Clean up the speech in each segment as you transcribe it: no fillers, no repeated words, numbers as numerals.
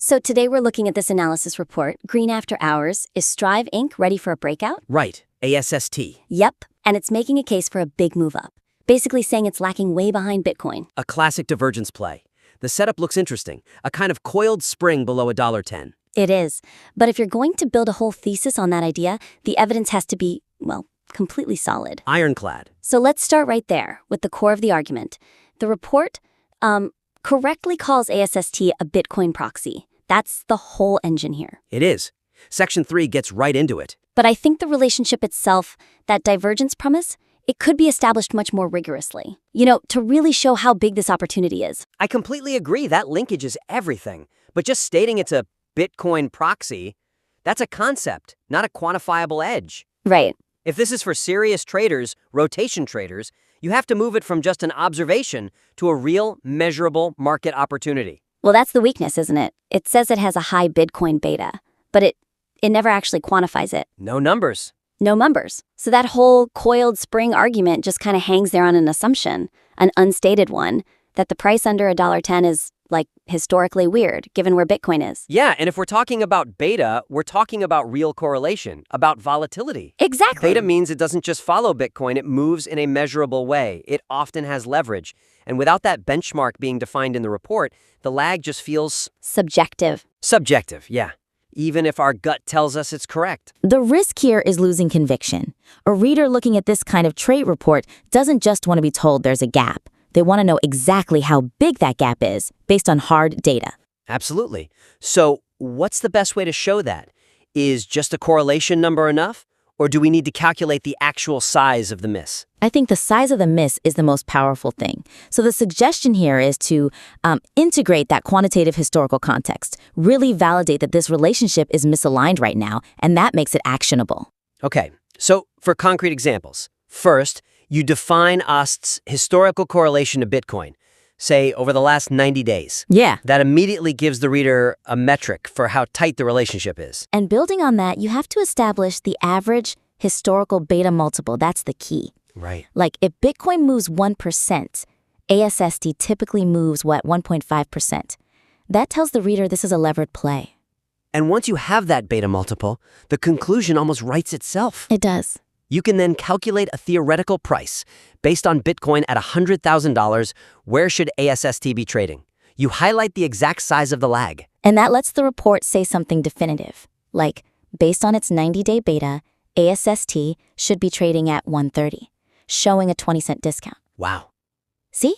So today we're looking at this analysis report, Green After Hours. Is Strive Inc. ready for a breakout? Right, ASST. Yep, and it's making a case for a big move up, basically saying it's lacking way behind Bitcoin. A classic divergence play. The setup looks interesting, a kind of coiled spring below $1.10. It is, but if you're going to build a whole thesis on that idea, the evidence has to be, well, completely solid. Ironclad. So let's start right there with the core of the argument. The report correctly calls ASST a Bitcoin proxy. That's the whole engine here. It is. Section 3 gets right into it. But I think the relationship itself, that divergence premise, it could be established much more rigorously. To really show how big this opportunity is. I completely agree that linkage is everything. But just stating it's a Bitcoin proxy, that's a concept, not a quantifiable edge. Right. If this is for serious traders, rotation traders, you have to move it from just an observation to a real, measurable market opportunity. Well, that's the weakness, isn't it? It says it has a high Bitcoin beta, but it never actually quantifies it. No numbers. No numbers. So that whole coiled spring argument just kind of hangs there on an assumption, an unstated one, that the price under $1.10 is, historically weird, given where Bitcoin is. Yeah, and if we're talking about beta, we're talking about real correlation, about volatility. Exactly. Beta means it doesn't just follow Bitcoin, it moves in a measurable way. It often has leverage. And without that benchmark being defined in the report, the lag just feels subjective. Subjective, yeah. Even if our gut tells us it's correct. The risk here is losing conviction. A reader looking at this kind of trade report doesn't just want to be told there's a gap. They want to know exactly how big that gap is based on hard data. Absolutely. So what's the best way to show that? Is just a correlation number enough? Or do we need to calculate the actual size of the miss? I think the size of the miss is the most powerful thing. So the suggestion here is to integrate that quantitative historical context, really validate that this relationship is misaligned right now, and that makes it actionable. Okay, so for concrete examples, first, you define ASST's historical correlation to Bitcoin, say over the last 90 days. Yeah. That immediately gives the reader a metric for how tight the relationship is. And building on that, you have to establish the average historical beta multiple. That's the key. Right. Like if Bitcoin moves 1%, ASST typically moves, 1.5%. That tells the reader this is a levered play. And once you have that beta multiple, the conclusion almost writes itself. It does. You can then calculate a theoretical price. Based on Bitcoin at $100,000, where should ASST be trading? You highlight the exact size of the lag. And that lets the report say something definitive. Like, based on its 90-day beta, ASST should be trading at 130, showing a 20-cent discount. Wow. See?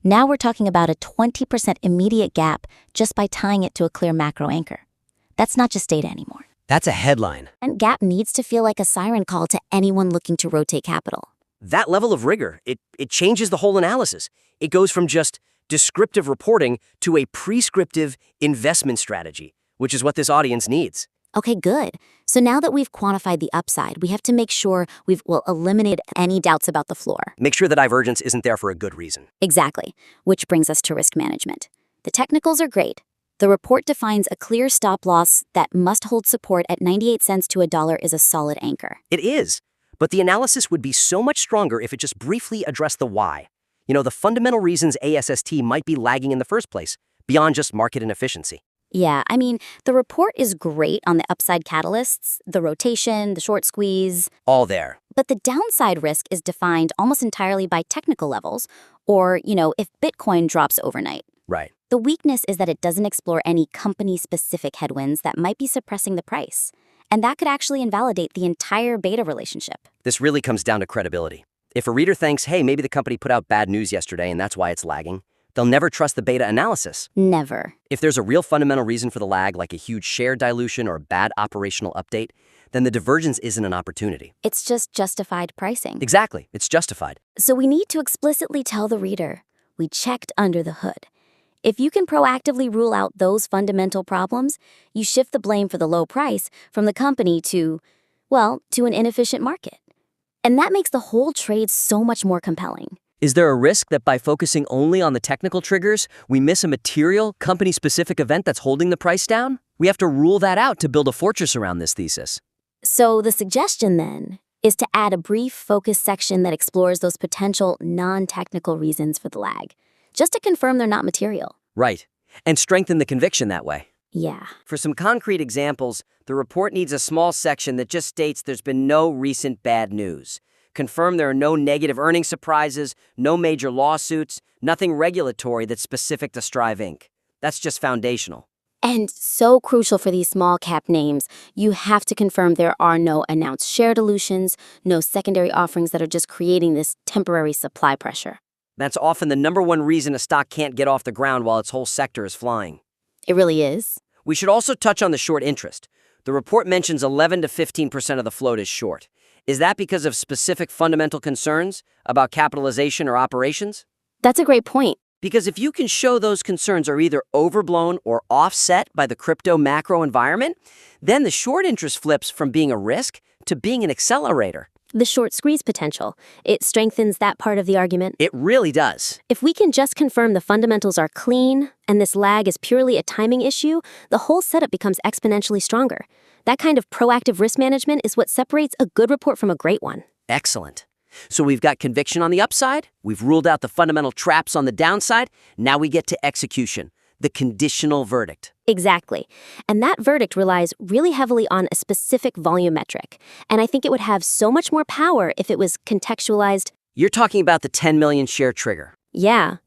Now we're talking about a 20% immediate gap just by tying it to a clear macro anchor. That's not just data anymore. That's a headline. And gap needs to feel like a siren call to anyone looking to rotate capital. That level of rigor, it changes the whole analysis. It goes from just descriptive reporting to a prescriptive investment strategy, which is what this audience needs. Okay, good. So now that we've quantified the upside, we have to make sure we've eliminated any doubts about the floor. Make sure the divergence isn't there for a good reason. Exactly, which brings us to risk management. The technicals are great. The report defines a clear stop loss that must hold support at 98 cents to $1 is a solid anchor. It is, but the analysis would be so much stronger if it just briefly addressed the why. The fundamental reasons ASST might be lagging in the first place, beyond just market inefficiency. Yeah, the report is great on the upside catalysts, the rotation, the short squeeze. All there. But the downside risk is defined almost entirely by technical levels, or, if Bitcoin drops overnight. Right. The weakness is that it doesn't explore any company-specific headwinds that might be suppressing the price. And that could actually invalidate the entire beta relationship. This really comes down to credibility. If a reader thinks, hey, maybe the company put out bad news yesterday and that's why it's lagging, they'll never trust the beta analysis. Never. If there's a real fundamental reason for the lag, like a huge share dilution or a bad operational update, then the divergence isn't an opportunity. It's just justified pricing. Exactly. It's justified. So we need to explicitly tell the reader, we checked under the hood. If you can proactively rule out those fundamental problems, you shift the blame for the low price from the company to an inefficient market. And that makes the whole trade so much more compelling. Is there a risk that by focusing only on the technical triggers, we miss a material, company-specific event that's holding the price down? We have to rule that out to build a fortress around this thesis. So the suggestion then is to add a brief focus section that explores those potential non-technical reasons for the lag, just to confirm they're not material. Right. And strengthen the conviction that way. Yeah. For some concrete examples, the report needs a small section that just states there's been no recent bad news. Confirm there are no negative earnings surprises, no major lawsuits, nothing regulatory that's specific to Strive Inc. That's just foundational. And so crucial for these small cap names, you have to confirm there are no announced share dilutions, no secondary offerings that are just creating this temporary supply pressure. That's often the number one reason a stock can't get off the ground while its whole sector is flying. It really is. We should also touch on the short interest. The report mentions 11 to 15% of the float is short. Is that because of specific fundamental concerns about capitalization or operations? That's a great point. Because if you can show those concerns are either overblown or offset by the crypto macro environment, then the short interest flips from being a risk to being an accelerator. The short squeeze potential. It strengthens that part of the argument. It really does. If we can just confirm the fundamentals are clean and this lag is purely a timing issue, the whole setup becomes exponentially stronger. That kind of proactive risk management is what separates a good report from a great one. Excellent. So we've got conviction on the upside, we've ruled out the fundamental traps on the downside, now we get to execution, the conditional verdict. Exactly. And that verdict relies really heavily on a specific volume metric. And I think it would have so much more power if it was contextualized. You're talking about the 10 million share trigger. Yeah.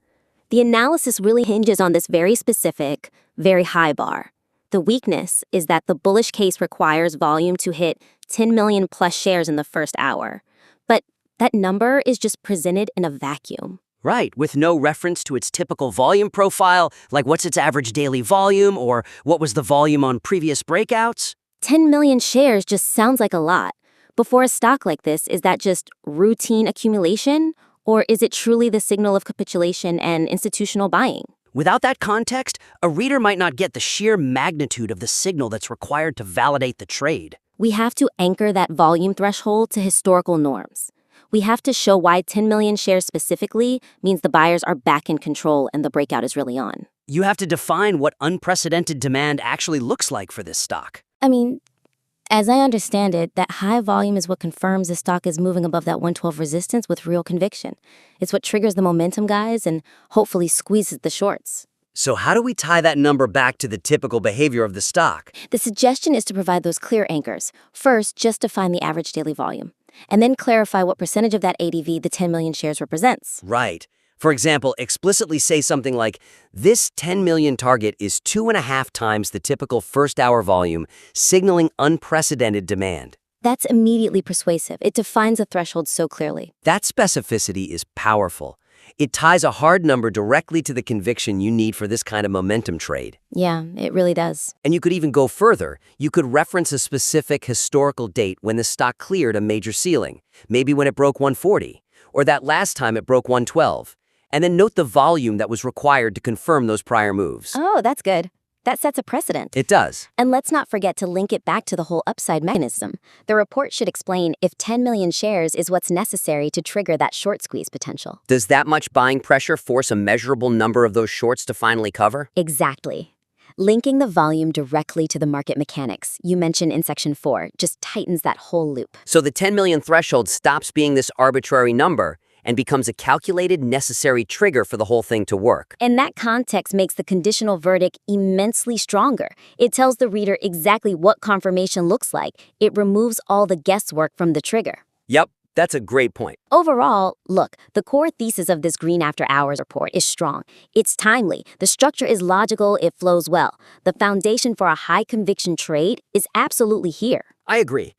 The analysis really hinges on this very specific, very high bar. The weakness is that the bullish case requires volume to hit 10 million plus shares in the first hour. But that number is just presented in a vacuum. Right, with no reference to its typical volume profile, like what's its average daily volume or what was the volume on previous breakouts. 10 million shares just sounds like a lot. Before a stock like this, is that just routine accumulation? Or is it truly the signal of capitulation and institutional buying? Without that context, a reader might not get the sheer magnitude of the signal that's required to validate the trade. We have to anchor that volume threshold to historical norms. We have to show why 10 million shares specifically means the buyers are back in control and the breakout is really on. You have to define what unprecedented demand actually looks like for this stock. I mean, as I understand it, that high volume is what confirms the stock is moving above that 112 resistance with real conviction. It's what triggers the momentum, guys, and hopefully squeezes the shorts. So how do we tie that number back to the typical behavior of the stock? The suggestion is to provide those clear anchors. First, just define the average daily volume, and then clarify what percentage of that ADV the 10 million shares represents. Right. For example, explicitly say something like, this 10 million target is 2.5 times the typical first-hour volume, signaling unprecedented demand. That's immediately persuasive. It defines a threshold so clearly. That specificity is powerful. It ties a hard number directly to the conviction you need for this kind of momentum trade. Yeah, it really does. And you could even go further. You could reference a specific historical date when the stock cleared a major ceiling, maybe when it broke 140, or that last time it broke 112, and then note the volume that was required to confirm those prior moves. Oh, that's good. That sets a precedent. It does. And let's not forget to link it back to the whole upside mechanism. The report should explain if 10 million shares is what's necessary to trigger that short squeeze potential. Does that much buying pressure force a measurable number of those shorts to finally cover? Exactly. Linking the volume directly to the market mechanics you mentioned in Section 4 just tightens that whole loop. So the 10 million threshold stops being this arbitrary number and becomes a calculated, necessary trigger for the whole thing to work. And that context makes the conditional verdict immensely stronger. It tells the reader exactly what confirmation looks like. It removes all the guesswork from the trigger. Yep, that's a great point. Overall, look, the core thesis of this Green After Hours report is strong. It's timely. The structure is logical. It flows well. The foundation for a high-conviction trade is absolutely here. I agree.